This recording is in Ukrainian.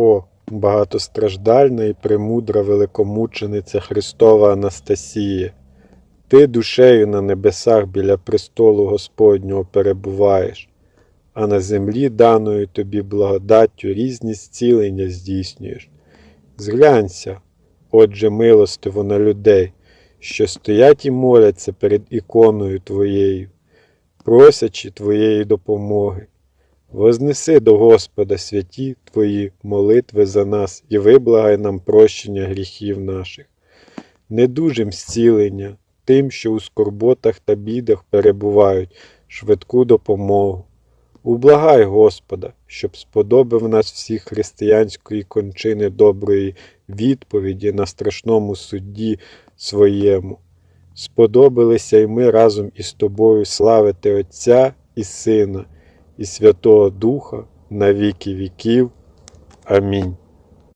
О, багатостраждальна і премудра великомучениця Христова Анастасія! Ти душею на небесах біля престолу Господнього перебуваєш, а на землі даною тобі благодаттю різні зцілення здійснюєш. Зглянься, отже, милостиво на людей, що стоять і моляться перед іконою Твоєю, просячи Твоєї допомоги. Вознеси до Господа святі Твої молитви за нас і виблагай нам прощення гріхів наших. Недужим зцілення, тим, що у скорботах та бідах перебувають, швидку допомогу. Ублагай Господа, щоб сподобав нас всіх християнської кончини доброї відповіді на страшному судді своєму. Сподобалися й ми разом із Тобою славити Отця і Сина, і Святого Духа на віки віків. Амінь.